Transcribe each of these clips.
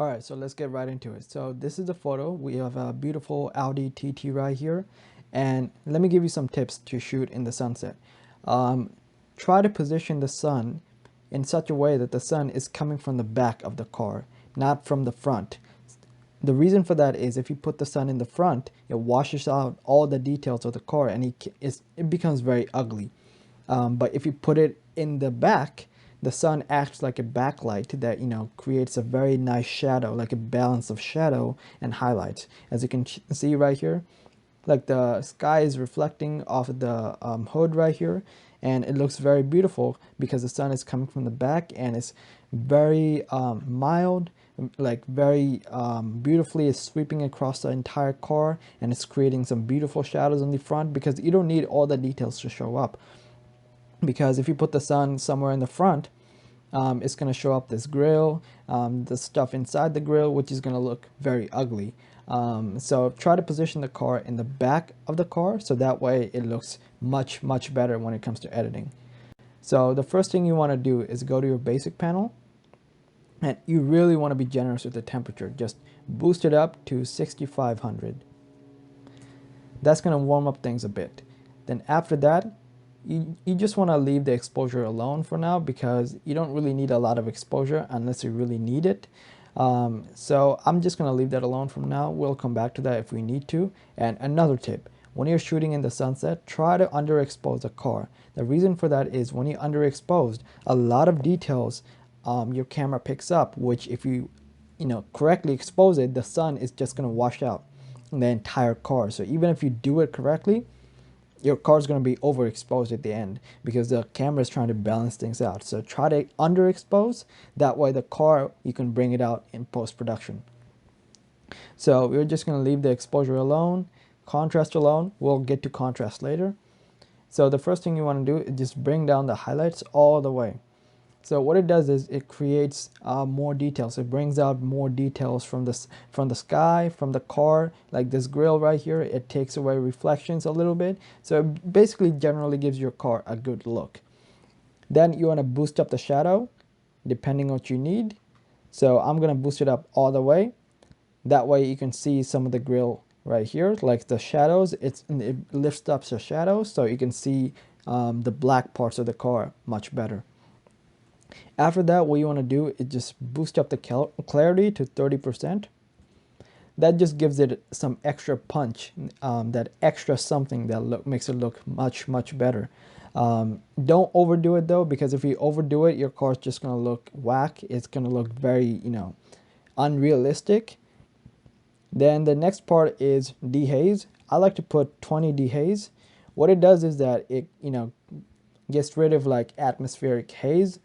All right, so let's get right into it. So this is the photo. We have a beautiful Audi TT right here. And let me give you some tips to shoot in the sunset. Um, Try to position the sun in such a way that the sun is coming from the back of the car, not from the front. The reason for that is if you put the sun in the front, it washes out all the details of the car and it becomes very ugly. But if you put it in the back, the sun acts like a backlight that creates a very nice shadow, like a balance of shadow and highlights. As you can see right here, like the sky is reflecting off of the hood right here, and it looks very beautiful because the sun is coming from the back and it's very mild, like very beautifully is sweeping across the entire car, and it's creating some beautiful shadows on the front because you don't need all the details to show up. Because if you put the sun somewhere in the front, it's going to show up this grill, the stuff inside the grill, which is going to look very ugly. So try to position the car in the back of the car so that way it looks much better when it comes to editing. So the first thing you want to do is go to your basic panel, and you really want to be generous with the temperature. Just boost it up to 6500. That's going to warm up things a bit. Then after that, you just want to leave the exposure alone for now because you don't really need a lot of exposure unless you really need it. So I'm just going to leave that alone from now. We'll come back to that if we need to. And another tip, when you're shooting in the sunset, try to underexpose a car. The reason for that is when you're underexposed, a lot of details your camera picks up, which if you correctly expose it, the sun is just going to wash out the entire car. So even if you do it correctly, your car is going to be overexposed at the end because the camera is trying to balance things out. So try to underexpose, that way the car, you can bring it out in post-production. So we're just going to leave the exposure alone, contrast alone. We'll get to contrast later. So the first thing you want to do is just bring down the highlights all the way. So what it does is it creates more details. It brings out more details from the sky, from the car, like this grill right here. It takes away reflections a little bit. So it basically generally gives your car a good look. Then you want to boost up the shadow depending on what you need. So I'm going to boost it up all the way. That way you can see some of the grill right here, like the shadows. It lifts up the shadows so you can see the black parts of the car much better. After that, what you want to do is just boost up the clarity to 30%. That just gives it some extra punch, that extra something that makes it look much better. Don't overdo it though, because if you overdo it, your car's just going to look whack. It's going to look very, unrealistic. Then the next part is dehaze. I like to put 20 dehaze. What it does is that it, gets rid of like atmospheric haze.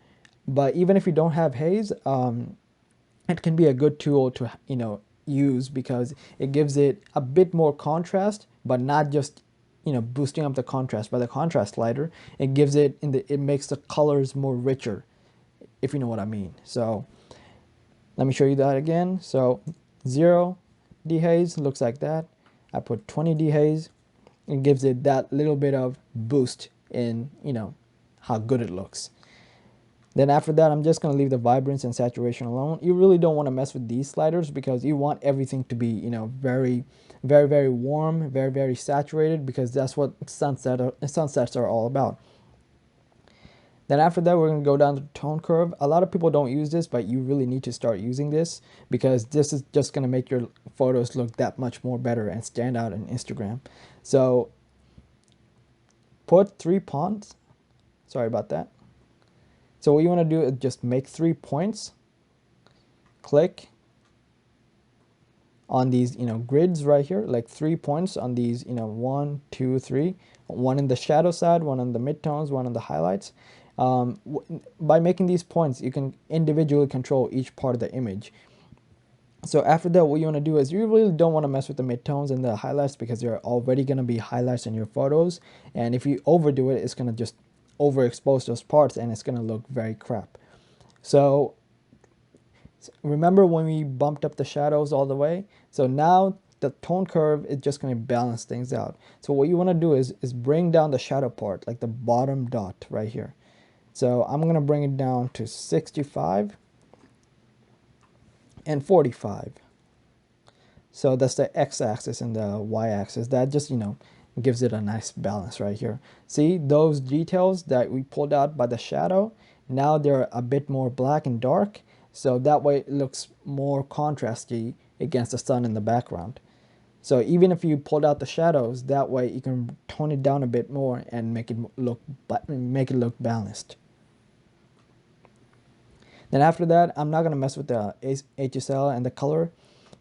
But even if you don't have haze, it can be a good tool to use because it gives it a bit more contrast, but not just boosting up the contrast by the contrast lighter. It gives it it makes the colors more richer, if you know what I mean. So let me show you that again. So 0 dehaze looks like that. I put 20 dehaze. It gives it that little bit of boost in how good it looks. Then after that, I'm just going to leave the vibrance and saturation alone. You really don't want to mess with these sliders because you want everything to be, very warm, very saturated, because that's what sunsets are all about. Then after that, we're going to go down to the tone curve. A lot of people don't use this, but you really need to start using this because this is just going to make your photos look that much more better and stand out on Instagram. So put 3 points. Sorry about that. So what you want to do is just make 3 points, click on these, grids right here, like 3 points on these, 1, 2, 3, one in the shadow side, one on the midtones, one on the highlights. By making these points, you can individually control each part of the image. So after that, what you want to do is you really don't want to mess with the midtones and the highlights because they're already going to be highlights in your photos. And if you overdo it, it's going to just overexpose those parts and it's going to look very crap. So remember when we bumped up the shadows all the way? So now the tone curve is just going to balance things out. So what you want to do is bring down the shadow part, like the bottom dot right here. So I'm going to bring it down to 65. and 45. So that's the x-axis and the y-axis. That just, gives it a nice balance right here. See those details that we pulled out by the shadow? Now they're a bit more black and dark. So that way it looks more contrasty against the sun in the background. So even if you pulled out the shadows, that way you can tone it down a bit more and make it look balanced. Then after that, I'm not gonna mess with the HSL and the color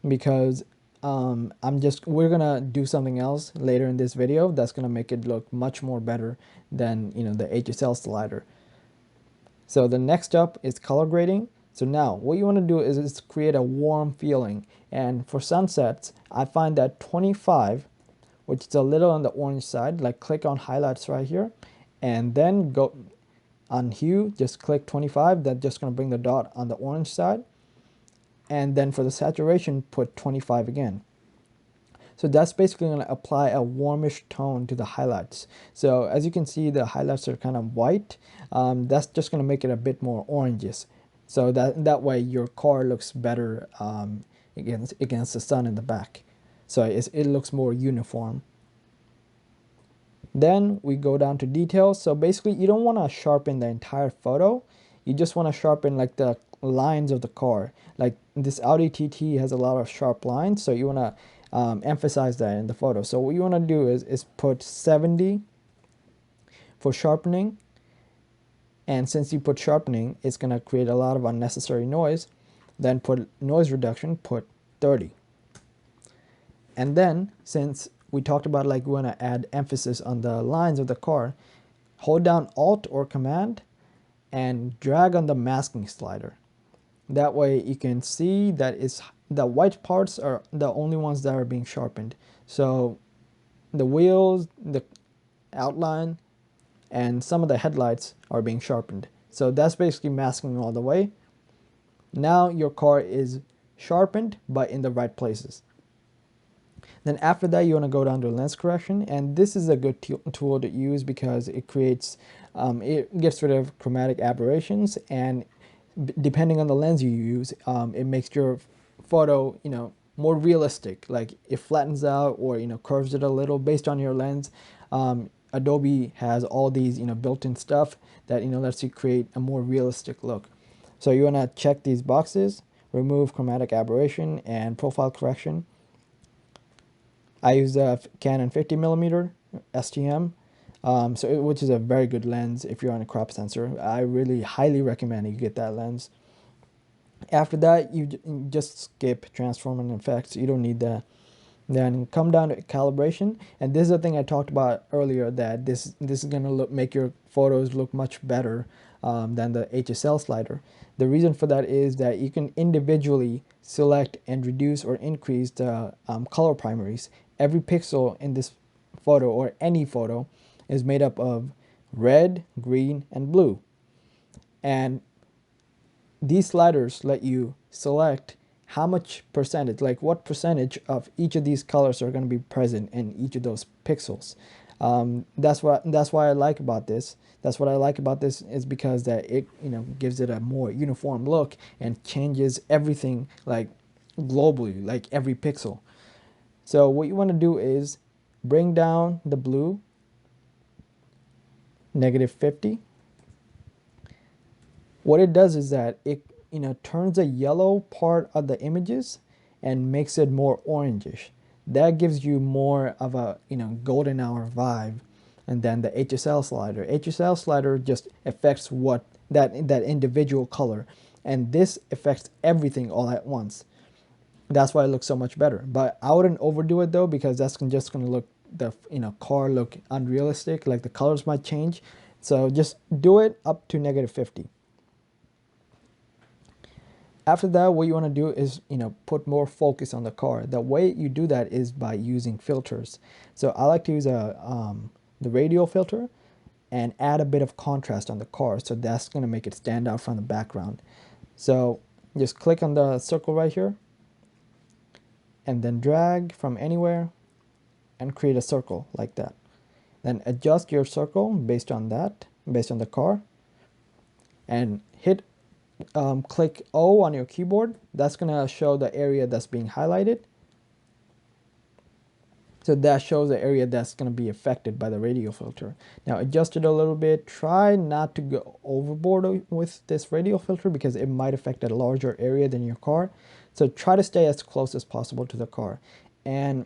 because we're gonna do something else later in this video that's gonna make it look much more better than the HSL slider. So the next step is color grading. So now what you want to do is create a warm feeling, and for sunsets I find that 25, which is a little on the orange side, like click on highlights right here and then go on hue, just click 25. That's just going to bring the dot on the orange side, and then for the saturation put 25 again. So that's basically going to apply a warmish tone to the highlights. So as you can see, the highlights are kind of white. That's just going to make it a bit more oranges. So that way your car looks better against the sun in the back. So it looks more uniform. Then we go down to details. So basically you don't want to sharpen the entire photo. You just want to sharpen like the lines of the car. Like this Audi TT has a lot of sharp lines, so you want to emphasize that in the photo. So what you want to do is put 70 for sharpening. And since you put sharpening, it's going to create a lot of unnecessary noise. Then put noise reduction, put 30. And then since we talked about like we want to add emphasis on the lines of the car, hold down Alt or Command and drag on the masking slider. That way you can see that the white parts are the only ones that are being sharpened. So the wheels, the outline, and some of the headlights are being sharpened. So that's basically masking all the way. Now your car is sharpened, but in the right places. Then after that, you want to go down to lens correction, and this is a good tool to use because it creates, it gets rid of chromatic aberrations, and depending on the lens you use, it makes your photo, more realistic. Like it flattens out or curves it a little based on your lens. Adobe has all these built-in stuff that lets you create a more realistic look. So you want to check these boxes, remove chromatic aberration and profile correction. I use a Canon 50mm STM, which is a very good lens if you're on a crop sensor. I really highly recommend you get that lens. After that, you just skip transform and effects. You don't need that. Then come down to calibration, and this is the thing I talked about earlier, that this is gonna make your photos look much better than the HSL slider. The reason for that is that you can individually select and reduce or increase the color primaries. Every pixel in this photo or any photo is made up of red, green, and blue, and these sliders let you select how much percentage, like what percentage of each of these colors are going to be present in each of those pixels. That's why I like about this. That's what I like about this is because that it gives it a more uniform look and changes everything like globally, like every pixel. So what you want to do is bring down the blue, -50. What it does is that it turns the yellow part of the images and makes it more orangish. That gives you more of a golden hour vibe. And then the HSL slider just affects what that individual color, and this affects everything all at once. That's why it looks so much better. But I wouldn't overdo it though, because that's just going to look car look unrealistic. Like the colors might change. So just do it up to -50. After that, what you want to do is, put more focus on the car. The way you do that is by using filters. So I like to use the radial filter and add a bit of contrast on the car. So that's going to make it stand out from the background. So just click on the circle right here and then drag from anywhere and create a circle like that. Then adjust your circle based on that, based on the car, and hit click O on your keyboard. That's gonna show the area that's being highlighted. So that shows the area that's going to be affected by the radial filter. Now adjust it a little bit. Try not to go overboard with this radial filter because it might affect a larger area than your car. So try to stay as close as possible to the car. And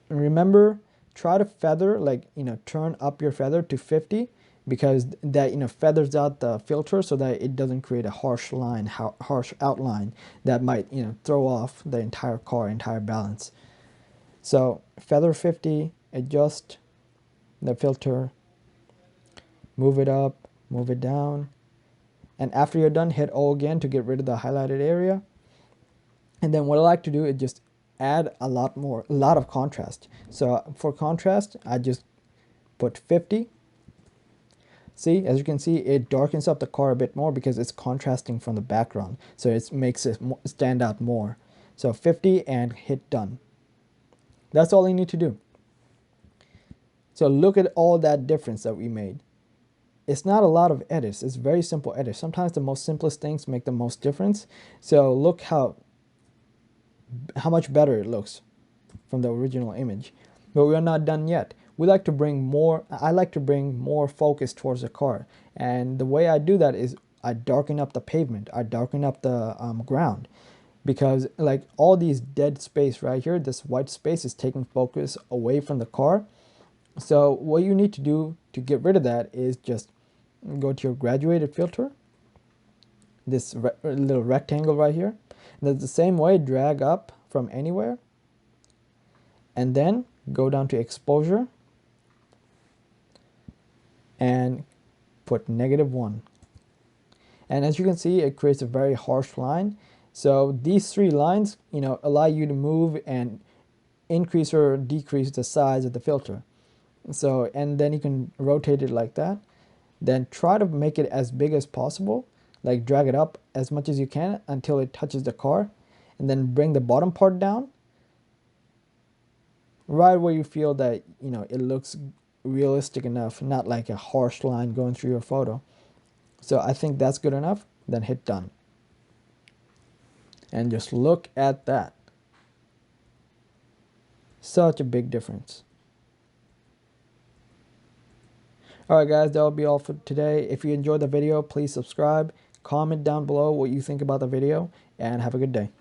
remember, try to feather, like, turn up your feather to 50 because that, feathers out the filter so that it doesn't create a harsh line, harsh outline that might, throw off the entire car, entire balance. So feather 50, adjust the filter, move it up, move it down. And after you're done, hit O again to get rid of the highlighted area. And then what I like to do is just add a lot of contrast. So for contrast, I just put 50. See, as you can see, it darkens up the car a bit more because it's contrasting from the background. So it makes it stand out more. So 50 and hit done. That's all you need to do. So look at all that difference that we made. It's not a lot of edits. It's very simple edits. Sometimes the most simplest things make the most difference. So look how much better it looks from the original image. But we are not done yet. I like to bring more focus towards the car. And the way I do that is I darken up the pavement. I darken up the ground. Because like all these dead space right here, this white space is taking focus away from the car. So what you need to do to get rid of that is just go to your graduated filter, this little rectangle right here. And the same way, drag up from anywhere and then go down to exposure and put -1. And as you can see, it creates a very harsh line. So these 3 lines, allow you to move and increase or decrease the size of the filter. So, and then you can rotate it like that. Then try to make it as big as possible, like drag it up as much as you can until it touches the car, and then bring the bottom part down right where you feel that it looks realistic enough, not like a harsh line going through your photo. So I think that's good enough. Then hit done. And just look at that. Such a big difference. Alright guys, that'll be all for today. If you enjoyed the video, please subscribe, comment down below what you think about the video, and have a good day.